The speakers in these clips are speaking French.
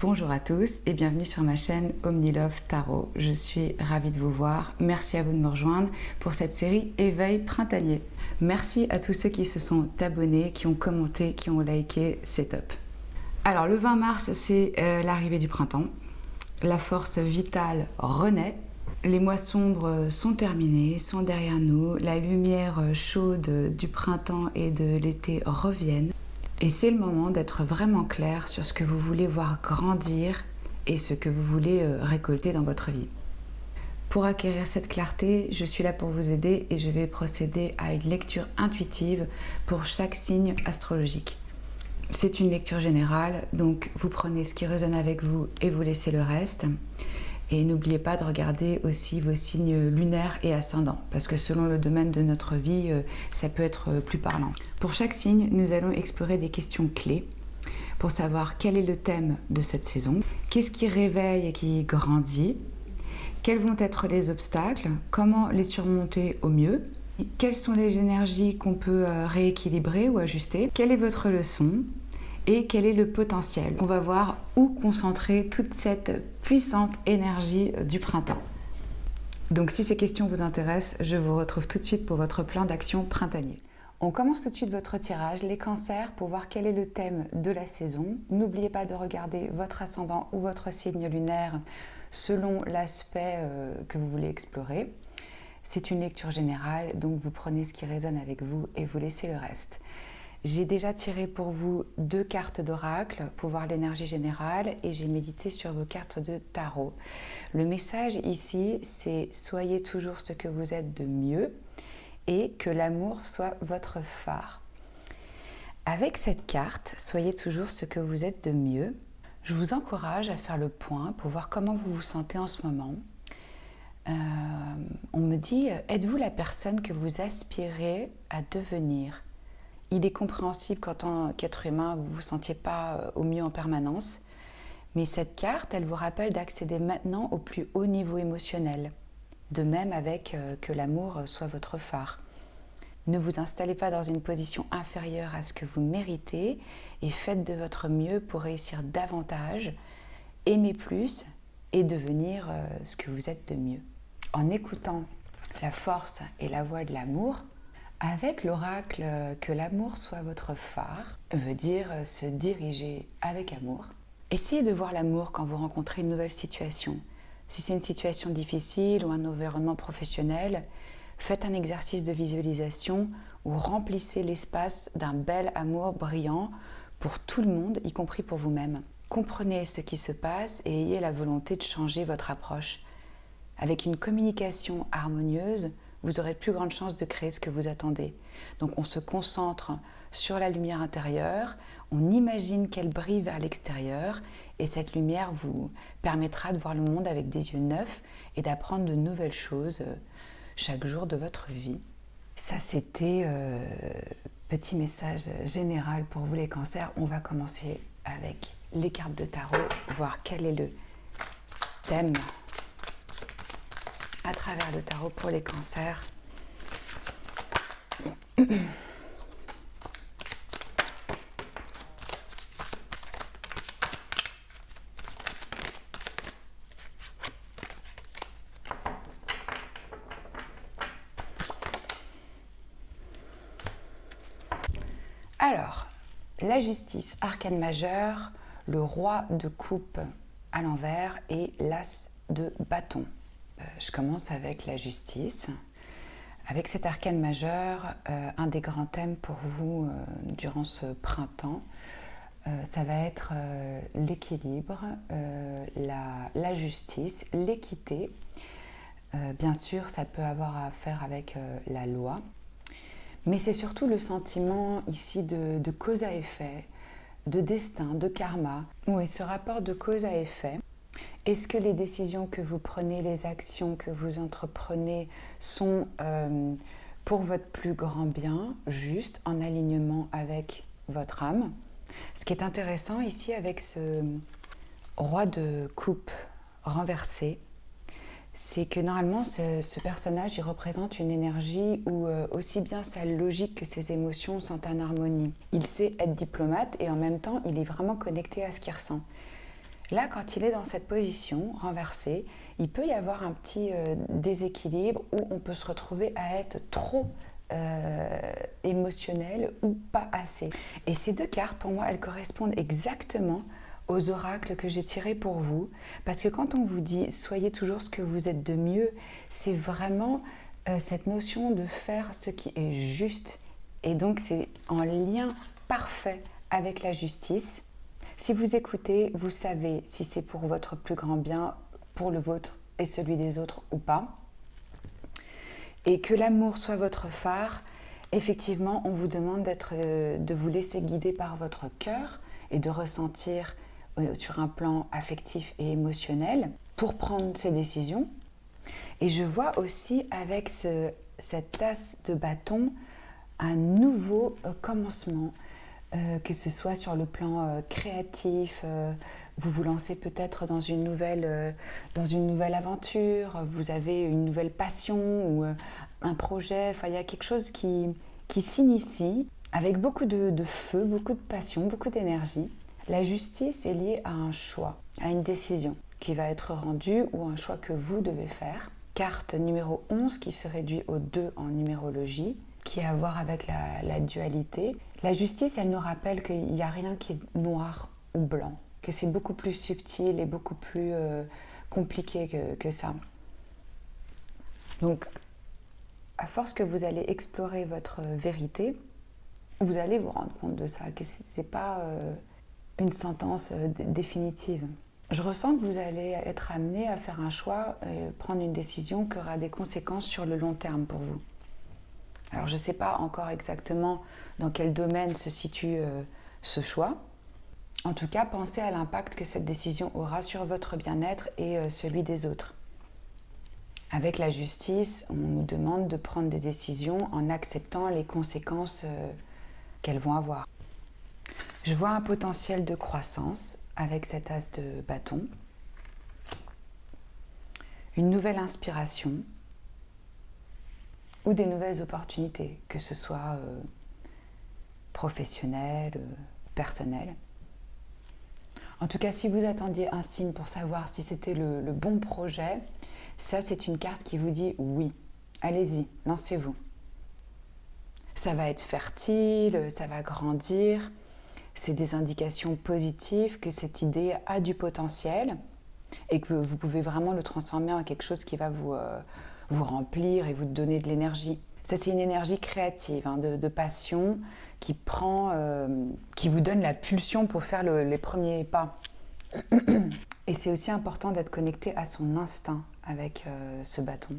Bonjour à tous et bienvenue sur ma chaîne OmniLove Tarot. Je suis ravie de vous voir. Merci à vous de me rejoindre pour cette série Éveil printanier. Merci à tous ceux qui se sont abonnés, qui ont commenté, qui ont liké, c'est top. Alors le 20 mars, c'est l'arrivée du printemps. La force vitale renaît. Les mois sombres sont terminés, sont derrière nous. La lumière chaude du printemps et de l'été reviennent. Et c'est le moment d'être vraiment clair sur ce que vous voulez voir grandir et ce que vous voulez récolter dans votre vie. Pour acquérir cette clarté, je suis là pour vous aider et je vais procéder à une lecture intuitive pour chaque signe astrologique. C'est une lecture générale, donc vous prenez ce qui résonne avec vous et vous laissez le reste. Et n'oubliez pas de regarder aussi vos signes lunaires et ascendants, parce que selon le domaine de notre vie, ça peut être plus parlant. Pour chaque signe, nous allons explorer des questions clés pour savoir quel est le thème de cette saison, qu'est-ce qui réveille et qui grandit, quels vont être les obstacles, comment les surmonter au mieux, quelles sont les énergies qu'on peut rééquilibrer ou ajuster, quelle est votre leçon, et quel est le potentiel. On va voir où concentrer toute cette puissante énergie du printemps. Donc si ces questions vous intéressent, je vous retrouve tout de suite pour votre plan d'action printanier. On commence tout de suite votre tirage, les cancers, pour voir quel est le thème de la saison. N'oubliez pas de regarder votre ascendant ou votre signe lunaire selon l'aspect que vous voulez explorer. C'est une lecture générale, donc vous prenez ce qui résonne avec vous et vous laissez le reste. J'ai déjà tiré pour vous 2 cartes d'oracle pour voir l'énergie générale et j'ai médité sur vos cartes de tarot. Le message ici, c'est soyez toujours ce que vous êtes de mieux et que l'amour soit votre phare. Avec cette carte, soyez toujours ce que vous êtes de mieux, je vous encourage à faire le point pour voir comment vous vous sentez en ce moment. On me dit, êtes-vous la personne que vous aspirez à devenir ? Il est compréhensible qu'en tant qu'être humain, vous ne vous sentiez pas au mieux en permanence. Mais cette carte, elle vous rappelle d'accéder maintenant au plus haut niveau émotionnel. De même avec que l'amour soit votre phare. Ne vous installez pas dans une position inférieure à ce que vous méritez et faites de votre mieux pour réussir davantage, aimer plus et devenir ce que vous êtes de mieux. En écoutant la force et la voix de l'amour, avec l'oracle que l'amour soit votre phare, veut dire se diriger avec amour. Essayez de voir l'amour quand vous rencontrez une nouvelle situation. Si c'est une situation difficile ou un environnement professionnel, faites un exercice de visualisation ou remplissez l'espace d'un bel amour brillant pour tout le monde, y compris pour vous-même. Comprenez ce qui se passe et ayez la volonté de changer votre approche. Avec une communication harmonieuse, vous aurez de plus grandes chances de créer ce que vous attendez. Donc on se concentre sur la lumière intérieure, on imagine qu'elle brille vers l'extérieur et cette lumière vous permettra de voir le monde avec des yeux neufs et d'apprendre de nouvelles choses chaque jour de votre vie. Ça c'était petit message général pour vous les cancers. On va commencer avec les cartes de tarot, voir quel est le thème à travers le tarot pour les cancers. Alors, la justice, arcane majeur, le roi de coupe à l'envers et l'as de bâton. Je commence avec la justice. Avec cet arcane majeur, un des grands thèmes pour vous durant ce printemps, ça va être l'équilibre, la justice, l'équité. Bien sûr, ça peut avoir à faire avec la loi, mais c'est surtout le sentiment ici de cause à effet, de destin, de karma. Oui, ce rapport de cause à effet. Est-ce que les décisions que vous prenez, les actions que vous entreprenez sont pour votre plus grand bien, juste en alignement avec votre âme? Ce qui est intéressant ici avec ce roi de coupe renversé, c'est que normalement ce personnage il représente une énergie où aussi bien sa logique que ses émotions sont en harmonie. Il sait être diplomate et en même temps il est vraiment connecté à ce qu'il ressent. Là, quand il est dans cette position renversée, il peut y avoir un petit déséquilibre où on peut se retrouver à être trop émotionnel ou pas assez. Et ces deux cartes, pour moi, elles correspondent exactement aux oracles que j'ai tirés pour vous. Parce que quand on vous dit « soyez toujours ce que vous êtes de mieux », c'est vraiment cette notion de faire ce qui est juste. Et donc, c'est en lien parfait avec la justice. Si vous écoutez, vous savez si c'est pour votre plus grand bien, pour le vôtre et celui des autres ou pas. Et que l'amour soit votre phare, effectivement, on vous demande de vous laisser guider par votre cœur et de ressentir sur un plan affectif et émotionnel pour prendre ces décisions. Et je vois aussi avec cette tasse de bâton un nouveau commencement. Que ce soit sur le plan créatif, vous vous lancez peut-être dans une nouvelle aventure, vous avez une nouvelle passion ou un projet, enfin il y a quelque chose qui s'initie avec beaucoup de feu, beaucoup de passion, beaucoup d'énergie. La justice est liée à un choix, à une décision qui va être rendue ou un choix que vous devez faire. Carte numéro 11 qui se réduit au 2 en numérologie, qui a à voir avec la dualité. La justice, elle nous rappelle qu'il n'y a rien qui est noir ou blanc, que c'est beaucoup plus subtil et beaucoup plus compliqué que ça. Donc, à force que vous allez explorer votre vérité, vous allez vous rendre compte de ça, que ce n'est pas une sentence définitive. Je ressens que vous allez être amené à faire un choix, prendre une décision qui aura des conséquences sur le long terme pour vous. Alors je ne sais pas encore exactement dans quel domaine se situe ce choix. En tout cas, pensez à l'impact que cette décision aura sur votre bien-être et celui des autres. Avec la justice, on nous demande de prendre des décisions en acceptant les conséquences qu'elles vont avoir. Je vois un potentiel de croissance avec cet as de bâton, une nouvelle inspiration, ou des nouvelles opportunités, que ce soit professionnelles, personnelles. En tout cas, si vous attendiez un signe pour savoir si c'était le bon projet, ça c'est une carte qui vous dit oui, allez-y, lancez-vous. Ça va être fertile, ça va grandir, c'est des indications positives que cette idée a du potentiel et que vous pouvez vraiment le transformer en quelque chose qui va vous remplir et vous donner de l'énergie. Ça, c'est une énergie créative, de passion qui vous donne la pulsion pour faire les premiers pas. Et c'est aussi important d'être connecté à son instinct avec ce bâton.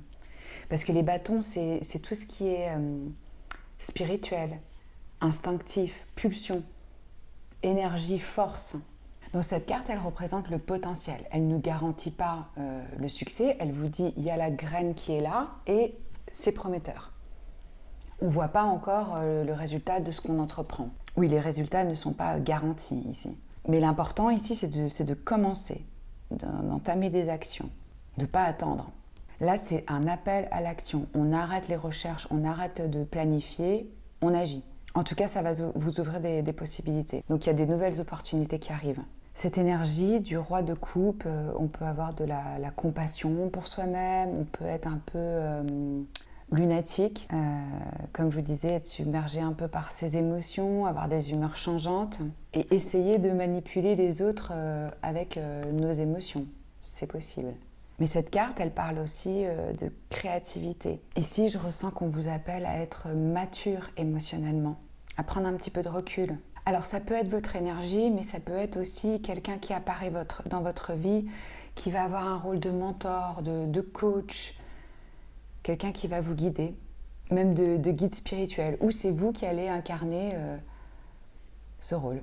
Parce que les bâtons, c'est tout ce qui est spirituel, instinctif, pulsion, énergie, force. Donc cette carte, elle représente le potentiel. Elle ne garantit pas le succès. Elle vous dit, il y a la graine qui est là et c'est prometteur. On ne voit pas encore le résultat de ce qu'on entreprend. Oui, les résultats ne sont pas garantis ici. Mais l'important ici, c'est de commencer, d'entamer des actions, de ne pas attendre. Là, c'est un appel à l'action. On arrête les recherches, on arrête de planifier, on agit. En tout cas, ça va vous ouvrir des possibilités. Donc, il y a des nouvelles opportunités qui arrivent. Cette énergie du roi de coupe, on peut avoir de la compassion pour soi-même, on peut être un peu lunatique, comme je vous disais, être submergé un peu par ses émotions, avoir des humeurs changeantes et essayer de manipuler les autres avec nos émotions. C'est possible. Mais cette carte, elle parle aussi de créativité. Ici, je ressens qu'on vous appelle à être mature émotionnellement, à prendre un petit peu de recul. Alors ça peut être votre énergie, mais ça peut être aussi quelqu'un qui apparaît dans votre vie, qui va avoir un rôle de mentor, de coach, quelqu'un qui va vous guider, même de guide spirituel, ou c'est vous qui allez incarner ce rôle.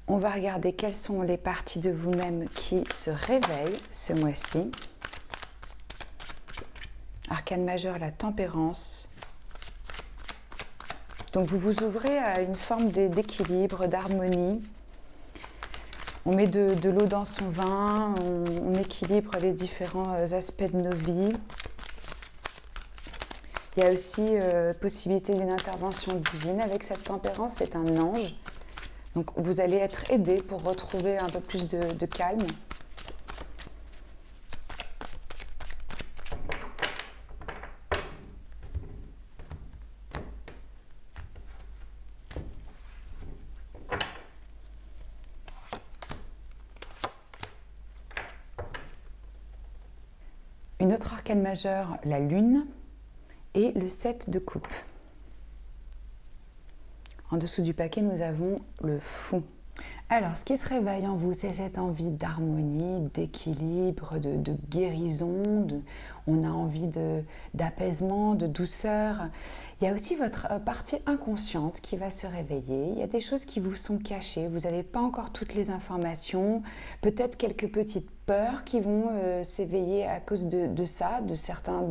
On va regarder quelles sont les parties de vous-même qui se réveillent ce mois-ci. Arcane majeur, la tempérance. Donc vous vous ouvrez à une forme d'équilibre, d'harmonie. On met de l'eau dans son vin, on équilibre les différents aspects de nos vies. Il y a aussi possibilité d'une intervention divine avec cette tempérance, c'est un ange. Donc vous allez être aidé pour retrouver un peu plus de calme. Une autre arcane majeure, la lune, et le 7 de coupe. En dessous du paquet, nous avons le fou. Alors, ce qui se réveille en vous, c'est cette envie d'harmonie, d'équilibre, de guérison. On a envie d'apaisement, de douceur. Il y a aussi votre partie inconsciente qui va se réveiller. Il y a des choses qui vous sont cachées. Vous n'avez pas encore toutes les informations. Peut-être quelques petites peurs qui vont s'éveiller à cause de ça, de certains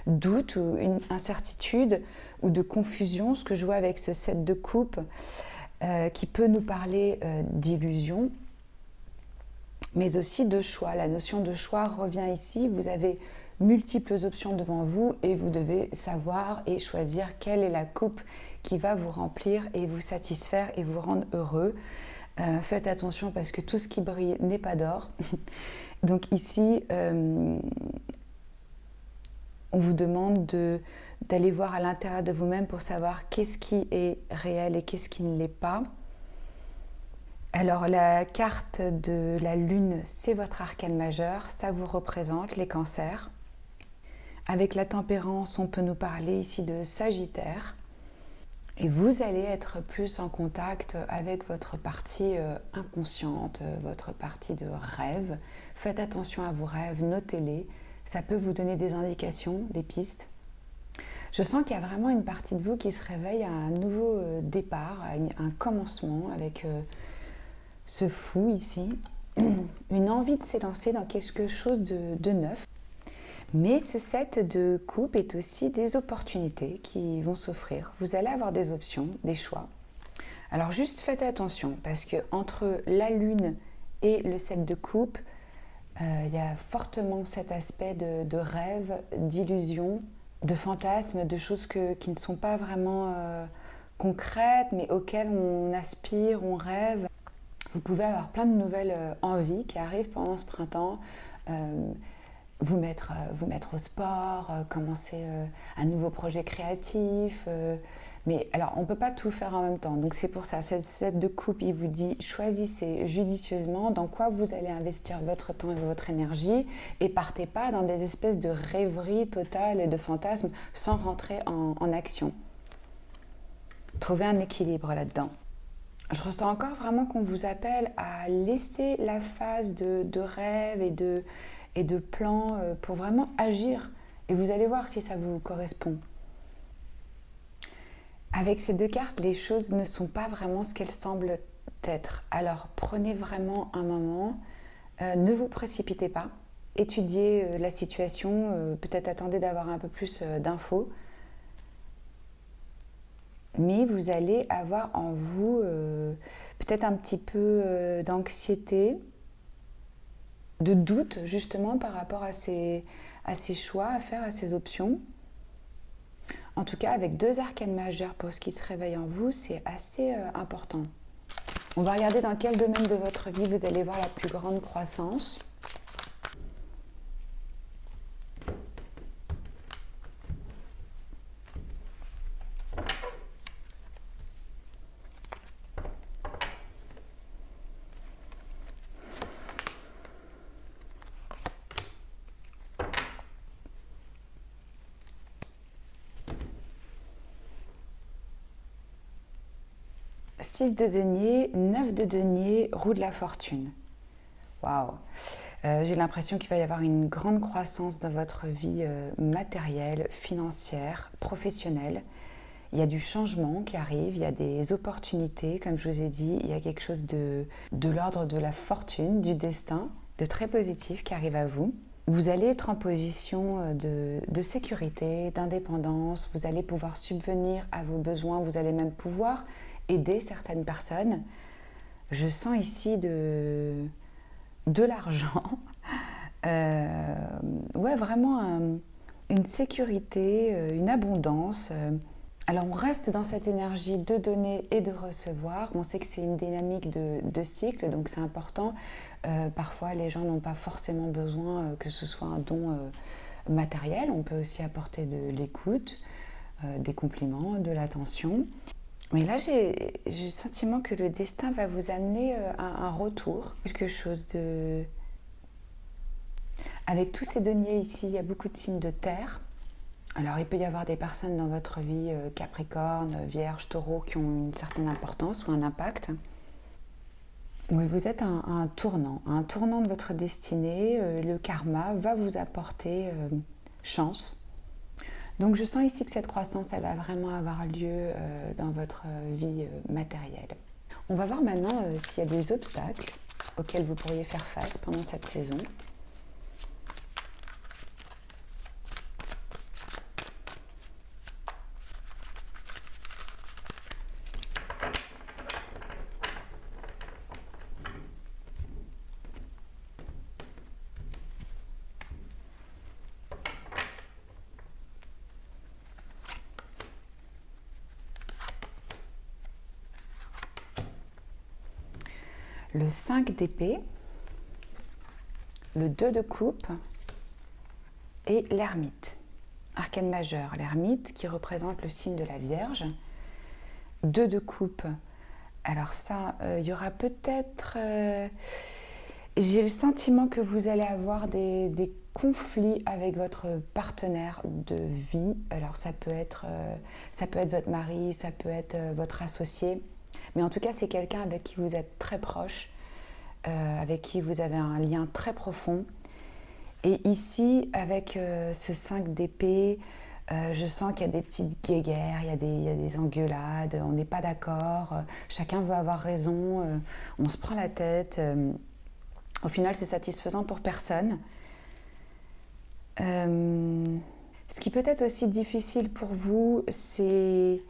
doutes ou une incertitude ou de confusion. Ce que je vois avec ce 7 de coupe. Qui peut nous parler d'illusion, mais aussi de choix. La notion de choix revient ici. Vous avez multiples options devant vous et vous devez savoir et choisir quelle est la coupe qui va vous remplir et vous satisfaire et vous rendre heureux. Faites attention parce que tout ce qui brille n'est pas d'or. Donc ici, on vous demande d'aller voir à l'intérieur de vous-même pour savoir qu'est-ce qui est réel et qu'est-ce qui ne l'est pas. Alors la carte de la lune, c'est votre arcane majeur, ça vous représente les cancers. Avec la tempérance, on peut nous parler ici de Sagittaire. Et vous allez être plus en contact avec votre partie inconsciente, votre partie de rêve. Faites attention à vos rêves, notez-les. Ça peut vous donner des indications, des pistes. Je sens qu'il y a vraiment une partie de vous qui se réveille à un nouveau départ, à un commencement avec ce fou ici. Une envie de s'élancer dans quelque chose de neuf. Mais ce 7 de coupe est aussi des opportunités qui vont s'offrir. Vous allez avoir des options, des choix. Alors juste faites attention parce que entre la lune et le 7 de coupe, il y a fortement cet aspect de rêve, d'illusion, de fantasmes, de choses qui ne sont pas vraiment concrètes, mais auxquelles on aspire, on rêve. Vous pouvez avoir plein de nouvelles envies qui arrivent pendant ce printemps. Vous mettre au sport, commencer un nouveau projet créatif. Mais alors, on ne peut pas tout faire en même temps. Donc c'est pour ça, cette 7 de coupe, il vous dit choisissez judicieusement dans quoi vous allez investir votre temps et votre énergie et partez pas dans des espèces de rêveries totales et de fantasmes sans rentrer en action. Trouvez un équilibre là-dedans. Je ressens encore vraiment qu'on vous appelle à laisser la phase de rêve et de plan pour vraiment agir. Et vous allez voir si ça vous correspond. Avec ces deux cartes, les choses ne sont pas vraiment ce qu'elles semblent être. Alors prenez vraiment un moment, ne vous précipitez pas, étudiez la situation, peut-être attendez d'avoir un peu plus d'infos. Mais vous allez avoir en vous peut-être un petit peu d'anxiété, de doute justement par rapport à ces choix à faire, à ces options. En tout cas, avec deux arcanes majeures pour ce qui se réveille en vous, c'est assez important. On va regarder dans quel domaine de votre vie vous allez voir la plus grande croissance. « 6 de denier, 9 de denier, roue de la fortune. » Waouh! J'ai l'impression qu'il va y avoir une grande croissance dans votre vie matérielle, financière, professionnelle. Il y a du changement qui arrive, il y a des opportunités, comme je vous ai dit, il y a quelque chose de l'ordre de la fortune, du destin, de très positif qui arrive à vous. Vous allez être en position de sécurité, d'indépendance, vous allez pouvoir subvenir à vos besoins, vous allez même pouvoir aider certaines personnes. Je sens ici de l'argent, ouais, vraiment une sécurité, une abondance. Alors on reste dans cette énergie de donner et de recevoir. On sait que c'est une dynamique de cycle, donc c'est important. Parfois les gens n'ont pas forcément besoin que ce soit un don matériel. On peut aussi apporter de l'écoute, des compliments, de l'attention. Mais là, j'ai le sentiment que le destin va vous amener à un retour, quelque chose de... Avec tous ces deniers ici, il y a beaucoup de signes de terre. Alors il peut y avoir des personnes dans votre vie, Capricorne, Vierge, Taureau, qui ont une certaine importance ou un impact. Oui, vous êtes à un tournant de votre destinée. Le karma va vous apporter chance. Donc je sens ici que cette croissance, elle va vraiment avoir lieu dans votre vie matérielle. On va voir maintenant s'il y a des obstacles auxquels vous pourriez faire face pendant cette saison. Le 5 d'épée, le 2 de coupe et l'ermite. Arcane majeur, l'ermite qui représente le signe de la Vierge. 2 de coupe. Alors ça, il y aura peut-être... j'ai le sentiment que vous allez avoir des conflits avec votre partenaire de vie. Alors ça peut être votre mari, ça peut être votre associé. Mais en tout cas, c'est quelqu'un avec qui vous êtes très proche, avec qui vous avez un lien très profond. Et ici, avec ce 5 d'épée, je sens qu'il y a des petites guéguerres, il y a des engueulades, on n'est pas d'accord, chacun veut avoir raison, on se prend la tête. Au final, c'est satisfaisant pour personne. Ce qui peut être aussi difficile pour vous, c'est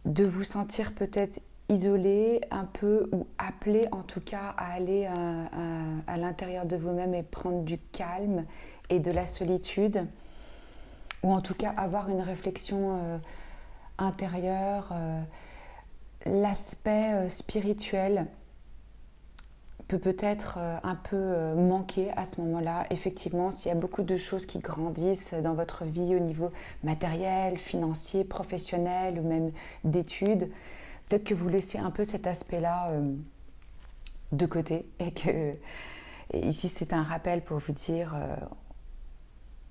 de vous sentir peut-être isolé un peu, ou appelé en tout cas à aller à l'intérieur de vous-même et prendre du calme et de la solitude, ou en tout cas avoir une réflexion intérieure. L'aspect spirituel peut peut-être un peu manquer à ce moment-là. Effectivement, s'il y a beaucoup de choses qui grandissent dans votre vie au niveau matériel, financier, professionnel ou même d'études, peut-être que vous laissez un peu cet aspect-là de côté et ici c'est un rappel pour vous dire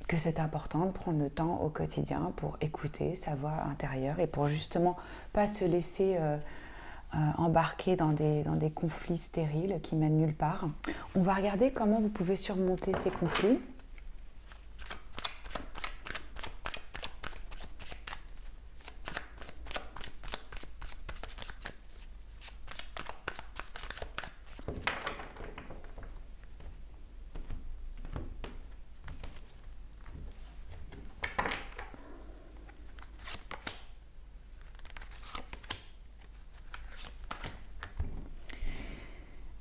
que c'est important de prendre le temps au quotidien pour écouter sa voix intérieure et pour justement pas se laisser embarquer dans des conflits stériles qui mènent nulle part. On va regarder comment vous pouvez surmonter ces conflits.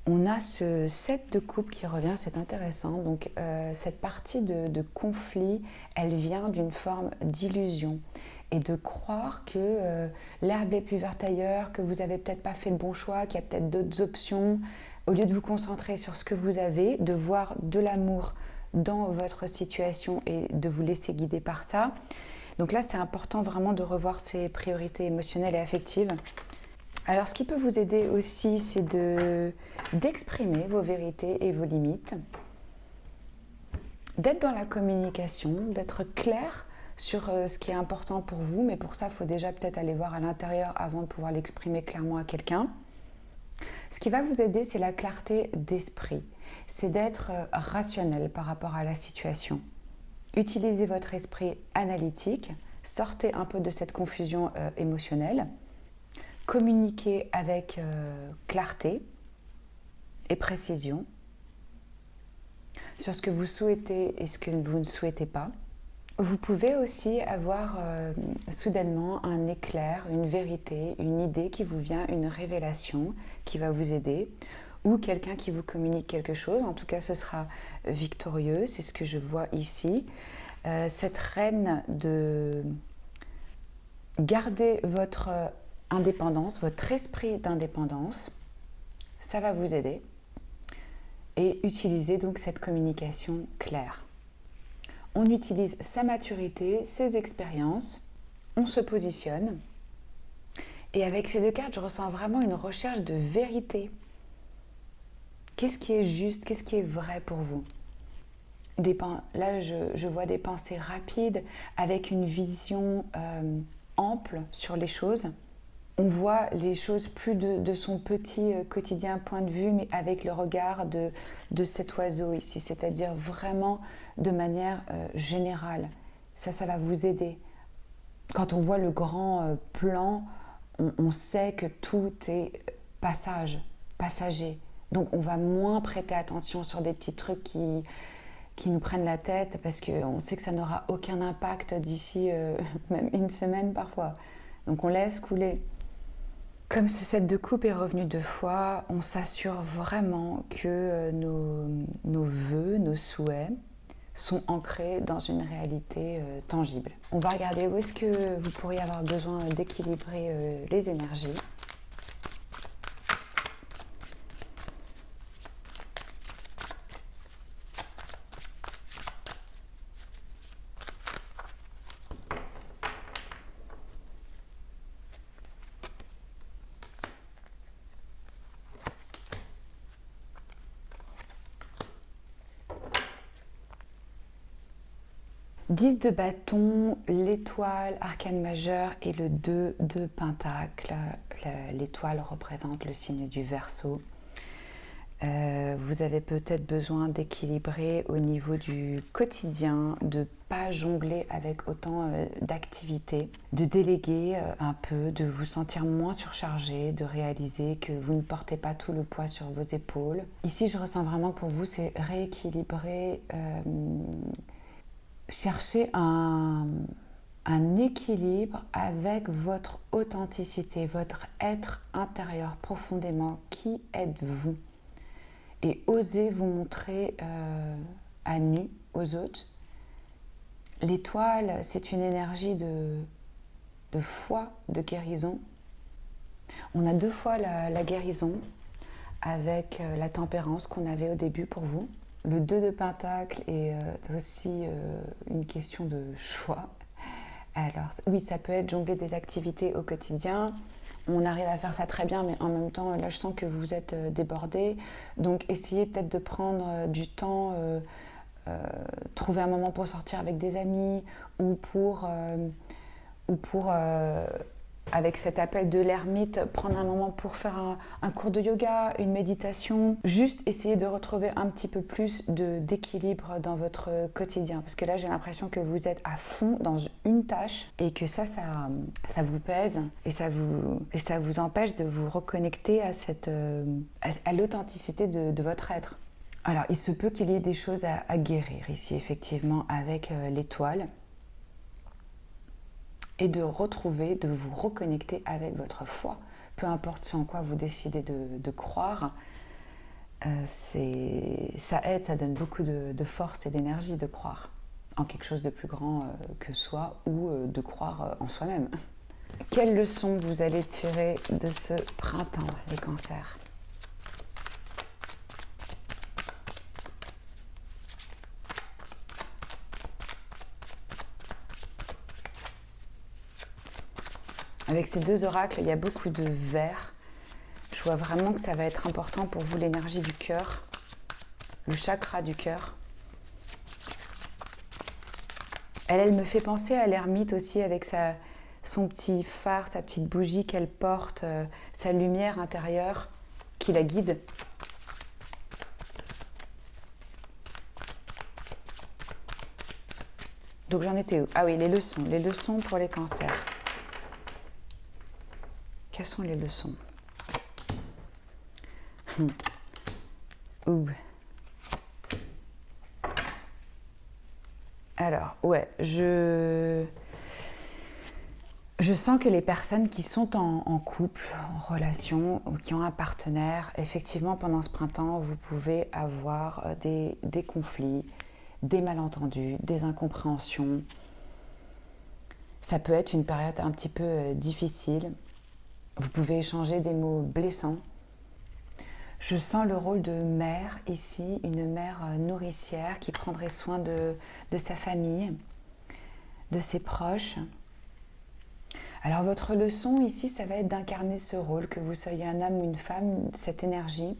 On a ce 7 de coupe qui revient, c'est intéressant. Donc cette partie de conflit, elle vient d'une forme d'illusion et de croire que l'herbe est plus verte ailleurs, que vous n'avez peut-être pas fait le bon choix, qu'il y a peut-être d'autres options. Au lieu de vous concentrer sur ce que vous avez, de voir de l'amour dans votre situation et de vous laisser guider par ça. Donc là, c'est important vraiment de revoir ses priorités émotionnelles et affectives. Alors, ce qui peut vous aider aussi, c'est d'exprimer vos vérités et vos limites, d'être dans la communication, d'être clair sur ce qui est important pour vous, mais pour ça, il faut déjà peut-être aller voir à l'intérieur avant de pouvoir l'exprimer clairement à quelqu'un. Ce qui va vous aider, c'est la clarté d'esprit, c'est d'être rationnel par rapport à la situation. Utilisez votre esprit analytique, sortez un peu de cette confusion émotionnelle. Communiquer avec clarté et précision sur ce que vous souhaitez et ce que vous ne souhaitez pas. Vous pouvez aussi avoir soudainement un éclair, une vérité, une idée qui vous vient, une révélation qui va vous aider, ou quelqu'un qui vous communique quelque chose. En tout cas, ce sera victorieux, c'est ce que je vois ici. Cette reine de garder votre indépendance, votre esprit d'indépendance, ça va vous aider. Et utilisez donc cette communication claire. On utilise sa maturité, ses expériences, on se positionne. Et avec ces deux cartes, je ressens vraiment une recherche de vérité. Qu'est-ce qui est juste, qu'est-ce qui est vrai pour vous? Là, je vois des pensées rapides avec une vision ample sur les choses. On voit les choses plus de son petit quotidien point de vue, mais avec le regard de cet oiseau ici, c'est-à-dire vraiment de manière générale. Ça va vous aider. Quand on voit le grand plan, on sait que tout est passager. Donc on va moins prêter attention sur des petits trucs qui nous prennent la tête parce qu'on sait que ça n'aura aucun impact d'ici même une semaine parfois. Donc on laisse couler. Comme ce 7 de coupe est revenu 2 fois, on s'assure vraiment que nos vœux, nos souhaits sont ancrés dans une réalité tangible. On va regarder où est-ce que vous pourriez avoir besoin d'équilibrer les énergies. Dix de bâton, l'étoile, arcane majeur et le 2 de pentacle. L'étoile représente le signe du Verseau. Vous avez peut-être besoin d'équilibrer au niveau du quotidien, de ne pas jongler avec autant d'activités, de déléguer un peu, de vous sentir moins surchargé, de réaliser que vous ne portez pas tout le poids sur vos épaules. Ici, je ressens vraiment pour vous, c'est rééquilibrer, chercher un équilibre avec votre authenticité, votre être intérieur profondément. Qui êtes-vous ? Et osez vous montrer à nu aux autres. L'étoile, c'est une énergie de foi, de guérison. On a 2 fois la guérison avec la tempérance qu'on avait au début pour vous. Le 2 de pentacle est aussi une question de choix. Alors oui, ça peut être jongler des activités au quotidien. On arrive à faire ça très bien, mais en même temps, là, je sens que vous êtes débordé. Donc, essayez peut-être de prendre du temps, trouver un moment pour sortir avec des amis ou pour avec cet appel de l'ermite, prendre un moment pour faire un cours de yoga, une méditation. Juste essayer de retrouver un petit peu plus d'équilibre dans votre quotidien. Parce que là, j'ai l'impression que vous êtes à fond dans une tâche et que ça vous pèse et ça vous empêche de vous reconnecter à l'authenticité de votre être. Alors, il se peut qu'il y ait des choses à guérir ici, effectivement, avec l'étoile. Et de vous reconnecter avec votre foi. Peu importe ce en quoi vous décidez de croire, ça aide, ça donne beaucoup de force et d'énergie de croire en quelque chose de plus grand que soi ou de croire en soi-même. Quelles leçons vous allez tirer de ce printemps, les cancers ? Avec ces 2 oracles, il y a beaucoup de vert. Je vois vraiment que ça va être important pour vous, l'énergie du cœur, le chakra du cœur. Elle me fait penser à l'ermite aussi, avec son petit phare, sa petite bougie qu'elle porte, sa lumière intérieure qui la guide. Donc j'en étais où ? Ah oui, les leçons pour les cancers. Quelles sont les leçons ? Alors, ouais, je sens que les personnes qui sont en couple, en relation, ou qui ont un partenaire, effectivement, pendant ce printemps, vous pouvez avoir des conflits, des malentendus, des incompréhensions. Ça peut être une période un petit peu difficile. Vous pouvez échanger des mots blessants. Je sens le rôle de mère ici, une mère nourricière qui prendrait soin de sa famille, de ses proches. Alors votre leçon ici, ça va être d'incarner ce rôle, que vous soyez un homme ou une femme, cette énergie,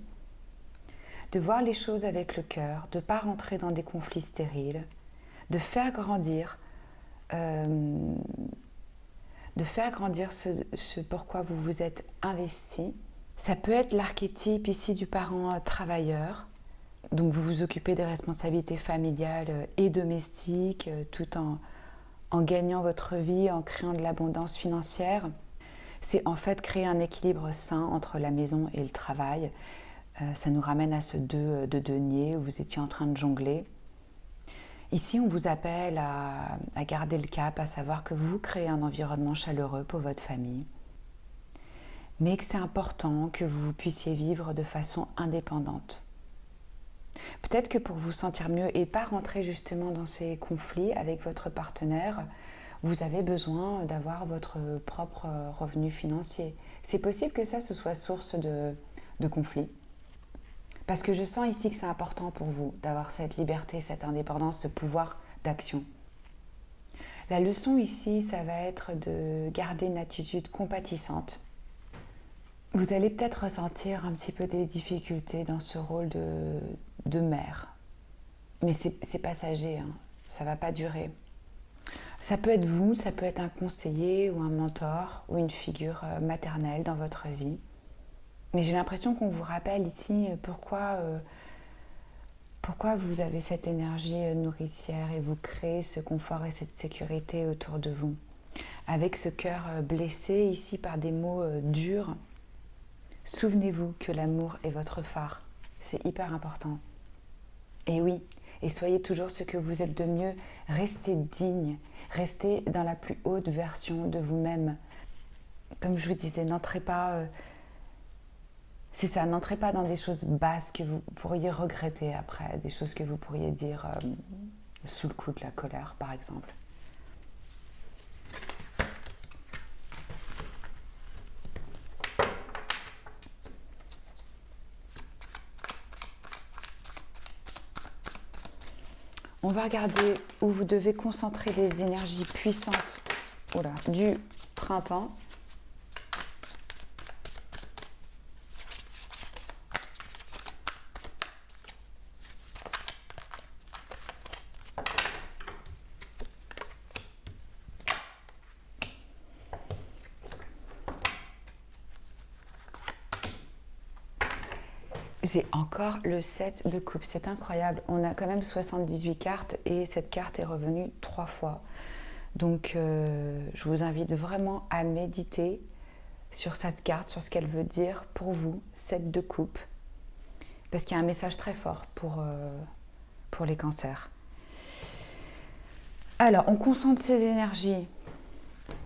de voir les choses avec le cœur, de ne pas rentrer dans des conflits stériles, de faire grandir, ce pourquoi vous vous êtes investi. Ça peut être l'archétype ici du parent travailleur. Donc vous vous occupez des responsabilités familiales et domestiques tout en gagnant votre vie, en créant de l'abondance financière. C'est en fait créer un équilibre sain entre la maison et le travail. Ça nous ramène à ce 2 de denier où vous étiez en train de jongler. Ici, on vous appelle à garder le cap, à savoir que vous créez un environnement chaleureux pour votre famille, mais que c'est important que vous puissiez vivre de façon indépendante. Peut-être que pour vous sentir mieux et pas rentrer justement dans ces conflits avec votre partenaire, vous avez besoin d'avoir votre propre revenu financier. C'est possible que ça, ce soit source de conflits. Parce que je sens ici que c'est important pour vous d'avoir cette liberté, cette indépendance, ce pouvoir d'action. La leçon ici, ça va être de garder une attitude compatissante. Vous allez peut-être ressentir un petit peu des difficultés dans ce rôle de mère. Mais c'est passager, hein. Ça ne va pas durer. Ça peut être vous, ça peut être un conseiller ou un mentor ou une figure maternelle dans votre vie. Mais j'ai l'impression qu'on vous rappelle ici pourquoi vous avez cette énergie nourricière et vous créez ce confort et cette sécurité autour de vous. Avec ce cœur blessé ici par des mots durs, souvenez-vous que l'amour est votre phare. C'est hyper important. Et oui, et soyez toujours ce que vous êtes de mieux. Restez digne, restez dans la plus haute version de vous-même. Comme je vous disais, n'entrez pas... C'est ça, n'entrez pas dans des choses basses que vous pourriez regretter après, des choses que vous pourriez dire sous le coup de la colère, par exemple. On va regarder où vous devez concentrer les énergies puissantes du printemps. J'ai encore le 7 de coupe, c'est incroyable. On a quand même 78 cartes et cette carte est revenue 3 fois. Donc je vous invite vraiment à méditer sur cette carte, sur ce qu'elle veut dire pour vous, 7 de coupe. Parce qu'il y a un message très fort pour les cancers. Alors, on concentre ses énergies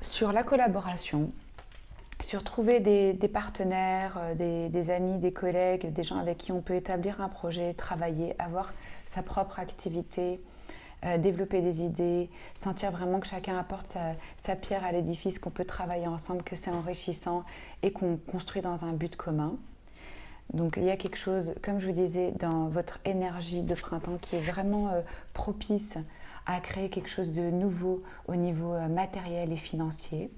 sur la collaboration, sur trouver des partenaires, des amis, des collègues, des gens avec qui on peut établir un projet, travailler, avoir sa propre activité, développer des idées, sentir vraiment que chacun apporte sa pierre à l'édifice, qu'on peut travailler ensemble, que c'est enrichissant et qu'on construit dans un but commun. Donc il y a quelque chose, comme je vous disais, dans votre énergie de printemps qui est vraiment propice à créer quelque chose de nouveau au niveau matériel et financier.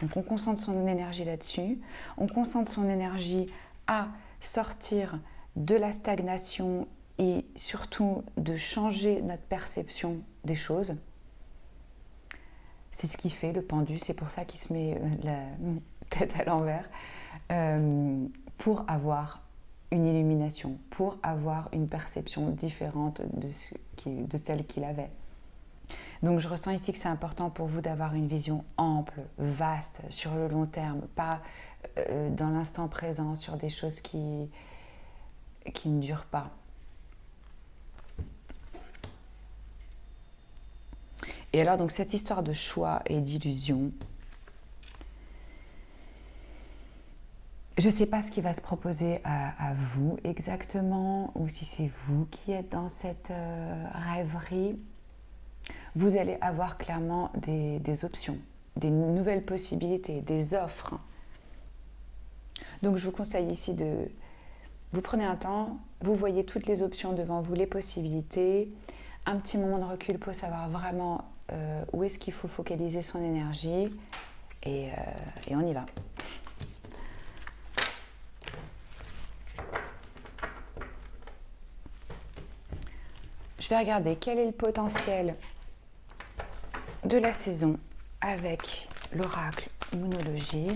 Donc on concentre son énergie là-dessus, on concentre son énergie à sortir de la stagnation et surtout de changer notre perception des choses. C'est ce qui fait le pendu, c'est pour ça qu'il se met la tête à l'envers, pour avoir une illumination, pour avoir une perception différente de celle qu'il avait. Donc je ressens ici que c'est important pour vous d'avoir une vision ample, vaste, sur le long terme, pas dans l'instant présent, sur des choses qui ne durent pas. Et alors donc cette histoire de choix et d'illusion, je ne sais pas ce qui va se proposer à vous exactement, ou si c'est vous qui êtes dans cette rêverie. Vous allez avoir clairement des options, des nouvelles possibilités, des offres. Donc je vous conseille ici de... Vous prenez un temps, vous voyez toutes les options devant vous, les possibilités, un petit moment de recul pour savoir vraiment où est-ce qu'il faut focaliser son énergie et on y va. vais regarder quel est le potentiel de la saison avec l'oracle Moonologie.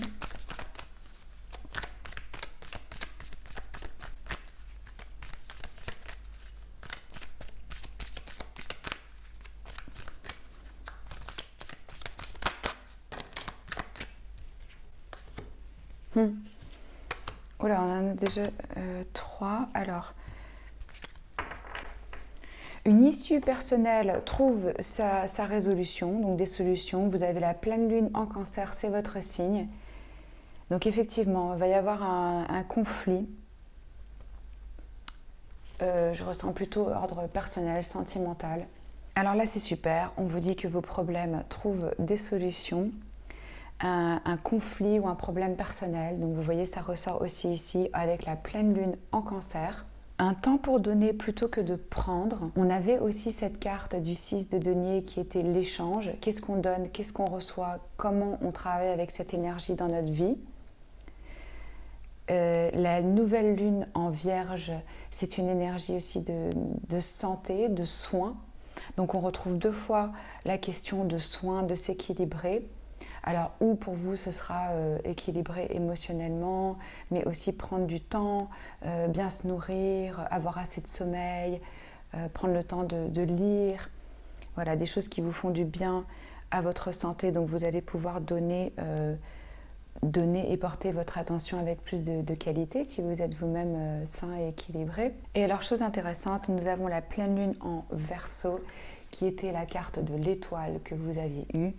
Oula, on en a déjà 3. Alors, une issue personnelle trouve sa résolution, donc des solutions. Vous avez la pleine lune en cancer, c'est votre signe. Donc effectivement, il va y avoir un conflit. Je ressens plutôt ordre personnel, sentimental. Alors là, c'est super. On vous dit que vos problèmes trouvent des solutions. Un conflit ou un problème personnel. Donc vous voyez, ça ressort aussi ici avec la pleine lune en cancer. Un temps pour donner plutôt que de prendre. On avait aussi cette carte du 6 de denier qui était l'échange. Qu'est-ce qu'on donne, qu'est-ce qu'on reçoit, comment on travaille avec cette énergie dans notre vie. La nouvelle lune en vierge, c'est une énergie aussi de santé, de soins. Donc on retrouve 2 fois la question de soins, de s'équilibrer. Alors, ou pour vous, ce sera équilibré émotionnellement, mais aussi prendre du temps, bien se nourrir, avoir assez de sommeil, prendre le temps de lire. Voilà, des choses qui vous font du bien à votre santé. Donc, vous allez pouvoir donner et porter votre attention avec plus de qualité si vous êtes vous-même sain et équilibré. Et alors, chose intéressante, nous avons la pleine lune en Verseau, qui était la carte de l'étoile que vous aviez eue,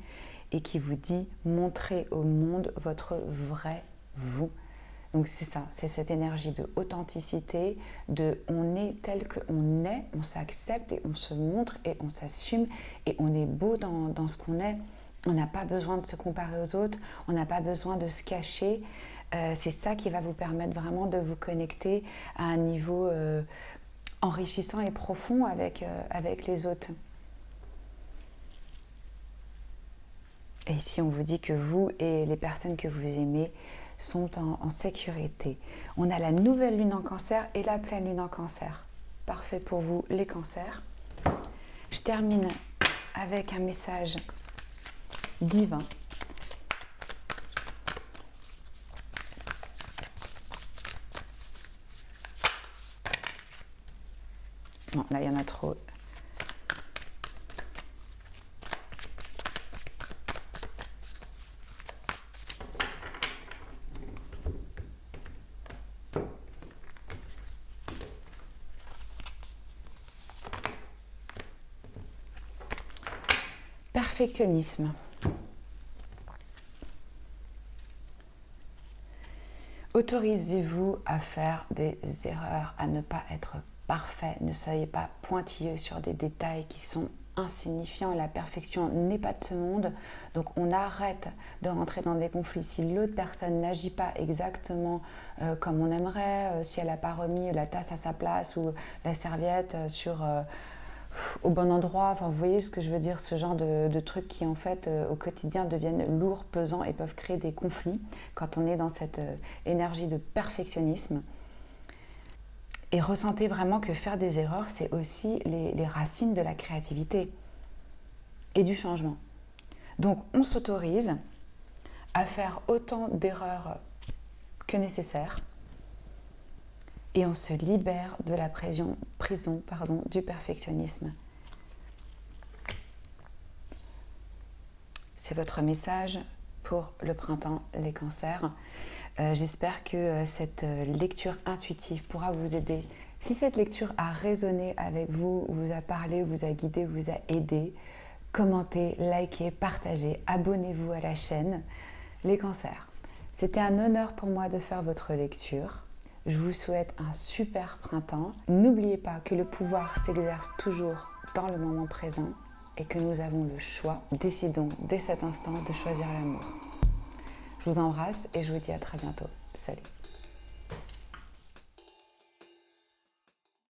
et qui vous dit « montrez au monde votre vrai vous ». Donc c'est ça, c'est cette énergie de authenticité, de on est tel qu'on est, on s'accepte et on se montre et on s'assume et on est beau dans ce qu'on est. On n'a pas besoin de se comparer aux autres, on n'a pas besoin de se cacher. C'est ça qui va vous permettre vraiment de vous connecter à un niveau enrichissant et profond avec les autres. Et ici, on vous dit que vous et les personnes que vous aimez sont en sécurité. On a la nouvelle lune en cancer et la pleine lune en cancer. Parfait pour vous, les cancers. Je termine avec un message divin. Non, là, il y en a trop. Perfectionnisme. Autorisez-vous à faire des erreurs, à ne pas être parfait. Ne soyez pas pointilleux sur des détails qui sont insignifiants. La perfection n'est pas de ce monde. Donc on arrête de rentrer dans des conflits. Si l'autre personne n'agit pas exactement comme on aimerait, si elle n'a pas remis la tasse à sa place ou la serviette au bon endroit, enfin, vous voyez ce que je veux dire, ce genre de trucs qui en fait au quotidien deviennent lourds, pesants et peuvent créer des conflits quand on est dans cette énergie de perfectionnisme. Et ressentez vraiment que faire des erreurs, c'est aussi les racines de la créativité et du changement. Donc on s'autorise à faire autant d'erreurs que nécessaire et on se libère de la prison du perfectionnisme. C'est votre message pour le printemps, les cancers. J'espère que cette lecture intuitive pourra vous aider. Si cette lecture a résonné avec vous, vous a parlé, vous a guidé, vous a aidé, commentez, likez, partagez, abonnez-vous à la chaîne. Les cancers, c'était un honneur pour moi de faire votre lecture. Je vous souhaite un super printemps. N'oubliez pas que le pouvoir s'exerce toujours dans le moment présent et que nous avons le choix. Décidons dès cet instant de choisir l'amour. Je vous embrasse et je vous dis à très bientôt. Salut.